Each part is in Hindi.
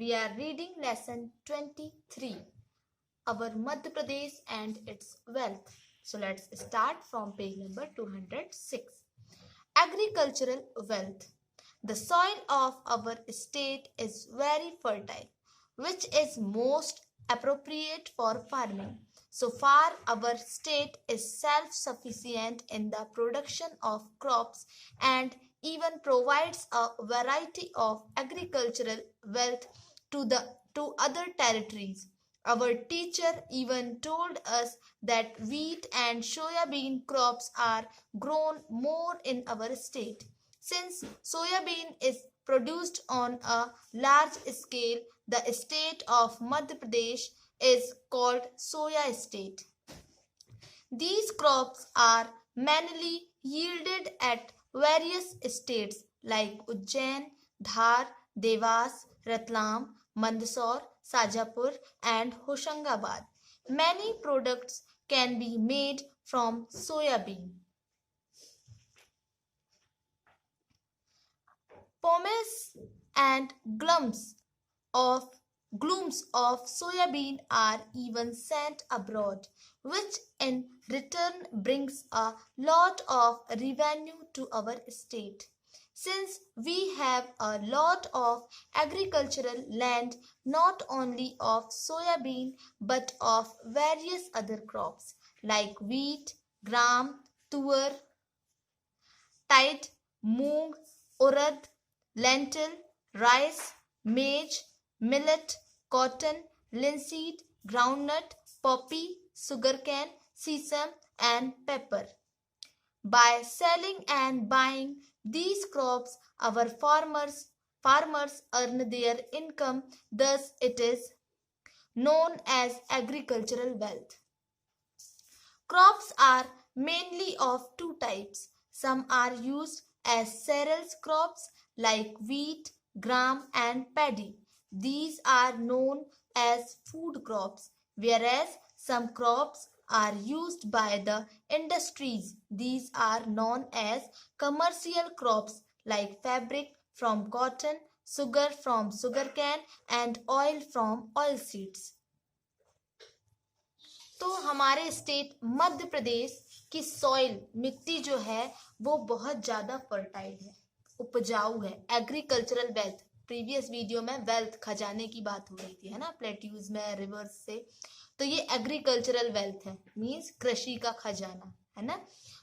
we are reading lesson 23, our Madhya Pradesh and its wealth. So let's start from page number 206. Agricultural wealth. The soil of our state is very fertile, which is most appropriate for farming. So far, our state is self-sufficient in the production of crops and even provides a variety of agricultural wealth to other territories. Our teacher even told us that wheat and soya bean crops are grown more in our state. Since soya bean is produced on a large scale, the state of Madhya Pradesh is called soya state. These crops are mainly yielded at various states like Ujjain, Dhar, Devas, Ratlam, Mandsaur, Sajapur and Hoshangabad. Many products can be made from soya bean. Pomace and glooms of soya bean are even sent abroad, which in return brings a lot of revenue to our state. Since we have a lot of agricultural land, not only of soya bean but of various other crops like wheat, gram, tur, tide, moong, urad, lentil, rice, maize, millet, cotton, linseed, groundnut, poppy, sugarcane, sesame and pepper. By selling and buying these crops, our farmers earn their income, thus it is known as agricultural wealth. Crops are mainly of two types. Some are used as cereals crops like wheat, gram and paddy. These are known as food crops, whereas some crops are used by the industries. These are known as commercial crops like fabric from cotton, sugar from sugarcane and oil from oil seeds. तो हमारे स्टेट मध्य प्रदेश की सॉइल मिट्टी जो है वो बहुत ज्यादा फर्टाइल है, उपजाऊ है. एग्रीकल्चरल वेल्थ, प्रीवियस वीडियो में वेल्थ खजाने की बात हो रही थी, है ना, प्लेट्यूज में रिवर्स से. तो ये एग्रीकल्चरल वेल्थ है, मींस कृषि का खजाना, है ना.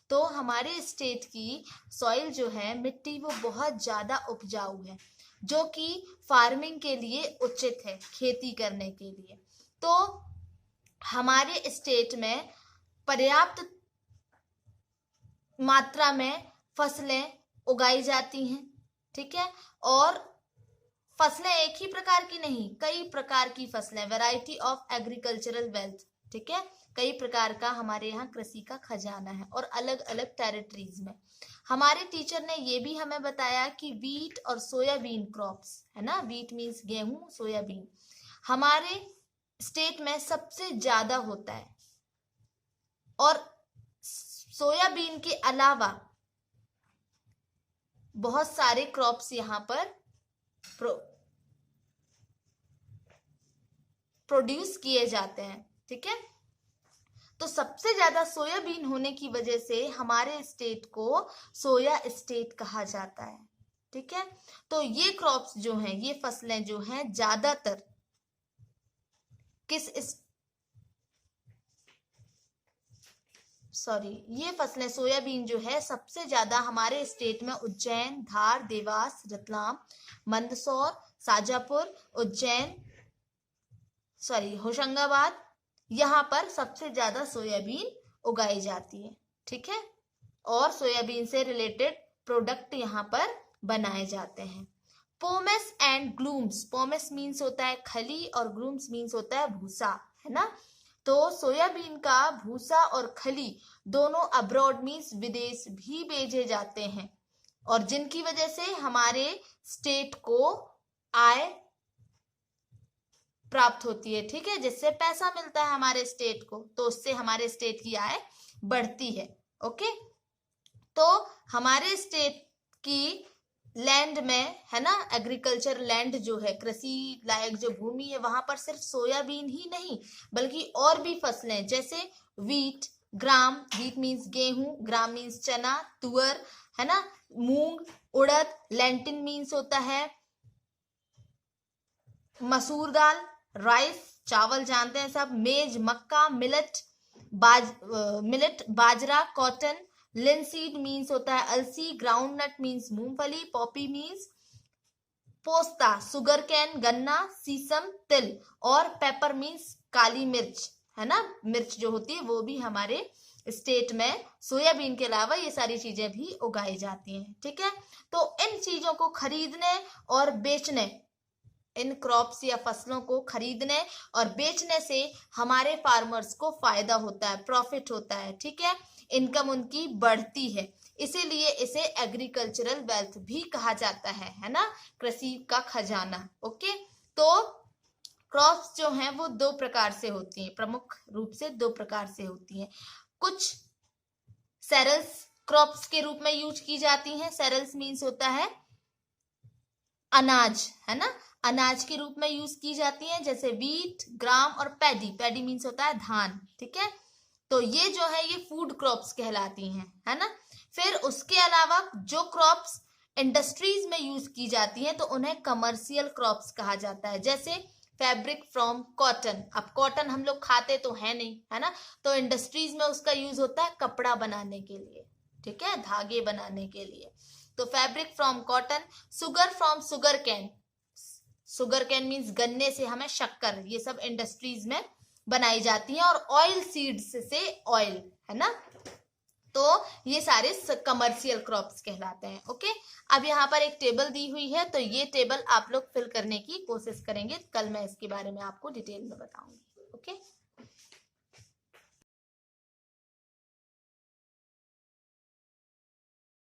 तो हमारे स्टेट की सॉइल जो है मिट्टी वो बहुत ज्यादा उपजाऊ है, जो कि फार्मिंग के लिए उचित है, खेती करने के लिए. तो हमारे स्टेट में पर्याप्त मात्रा में फसलें उगाई जाती हैं, ठीक है. और फसलें एक ही प्रकार की नहीं, कई प्रकार की फसलें, वैरायटी ऑफ एग्रीकल्चरल वेल्थ, ठीक है. कई प्रकार का हमारे यहाँ कृषि का खजाना है और अलग अलग टेरिटरीज में. हमारे टीचर ने ये भी हमें बताया कि वीट और सोयाबीन क्रॉप्स, है ना, वीट मीन्स गेहूं, सोयाबीन हमारे स्टेट में सबसे ज्यादा होता है. और सोयाबीन के अलावा बहुत सारे क्रॉप्स यहाँ पर प्रोड्यूस किए जाते हैं, ठीक है. तो सबसे ज्यादा सोयाबीन होने की वजह से हमारे स्टेट को सोया स्टेट कहा जाता है, ठीक है. तो ये क्रॉप्स जो हैं, ये फसलें जो हैं ज्यादातर ये फसलें सोयाबीन जो है सबसे ज्यादा हमारे स्टेट में उज्जैन, धार, देवास, रतलाम, मंदसौर, शाजापुर, होशंगाबाद, यहाँ पर सबसे ज्यादा सोयाबीन उगाई जाती है, ठीक है. और सोयाबीन से रिलेटेड प्रोडक्ट यहाँ पर बनाए जाते हैं. Pomace and glumes, pomace means होता है खली और ग्लूम्स मीन्स होता है भूसा, है ना. तो सोयाबीन का भूसा और खली दोनों अब्रॉड मीन्स विदेश भी भेजे जाते हैं, और जिनकी वजह से हमारे स्टेट को आय प्राप्त होती है, ठीक है, जिससे पैसा मिलता है हमारे स्टेट को, तो उससे हमारे स्टेट की आय बढ़ती है. ओके, तो हमारे स्टेट की लैंड में, है ना, एग्रीकल्चर लैंड जो है, कृषि लायक जो भूमि है, वहां पर सिर्फ सोयाबीन ही नहीं बल्कि और भी फसलें जैसे वीट, ग्राम, वीट मीन्स गेहूं, ग्राम मीन्स चना, तुअर, है ना, मूंग, उड़द, लेंटिन मीन्स होता है मसूर दाल, राइस, चावल जानते हैं सब, मेज, मक्का, मिलेट, बाजरा, कॉटन, लिनसीड मीन्स होता है अलसी, ग्राउंडनट मीन्स मूंगफली, पॉपी मीन्स पोस्ता, सुगर कैन गन्ना, सीसम तिल, और पेपर मीन्स काली मिर्च, है ना, मिर्च जो होती है वो भी हमारे स्टेट में सोयाबीन के अलावा ये सारी चीजें भी उगाई जाती हैं। ठीक है, तो इन चीजों को खरीदने और बेचने, इन क्रॉप्स या फसलों को खरीदने और बेचने से हमारे फार्मर्स को फायदा होता है, प्रॉफिट होता है। ठीक है, इनकम उनकी बढ़ती है, इसीलिए इसे एग्रीकल्चरल वेल्थ भी कहा जाता है ना, कृषि का खजाना। ओके, तो क्रॉप्स जो हैं वो दो प्रकार से होती हैं, प्रमुख रूप से दो प्रकार से होती हैं। कुछ सेरल्स क्रॉप्स के रूप में यूज की जाती हैं। सेरल्स मीन्स होता है अनाज, है ना, अनाज के रूप में यूज की जाती हैं, जैसे वीट, ग्राम और पैडी, पैडी मीन्स होता है धान। ठीक है, तो ये जो है ये फूड क्रॉप्स कहलाती हैं, है ना। फिर उसके अलावा जो क्रॉप्स इंडस्ट्रीज में यूज की जाती हैं तो उन्हें कमर्शियल क्रॉप्स कहा जाता है, जैसे फैब्रिक फ्रॉम कॉटन। अब कॉटन हम लोग खाते तो है नहीं, है ना, तो इंडस्ट्रीज में उसका यूज होता है कपड़ा बनाने के लिए, ठीक है, धागे बनाने के लिए। तो fabric from cotton, sugar from sugar cane, sugar cane means गन्ने से हमें शक्कर, ये सब इंडस्ट्रीज में बनाई जाती है, और ऑयल सीड्स से ऑयल, है ना, तो ये सारे कमर्शियल क्रॉप्स कहलाते हैं। ओके, अब यहाँ पर एक टेबल दी हुई है, तो ये टेबल आप लोग फिल करने की कोशिश करेंगे, कल मैं इसके बारे में आपको डिटेल में बताऊंगी। ओके।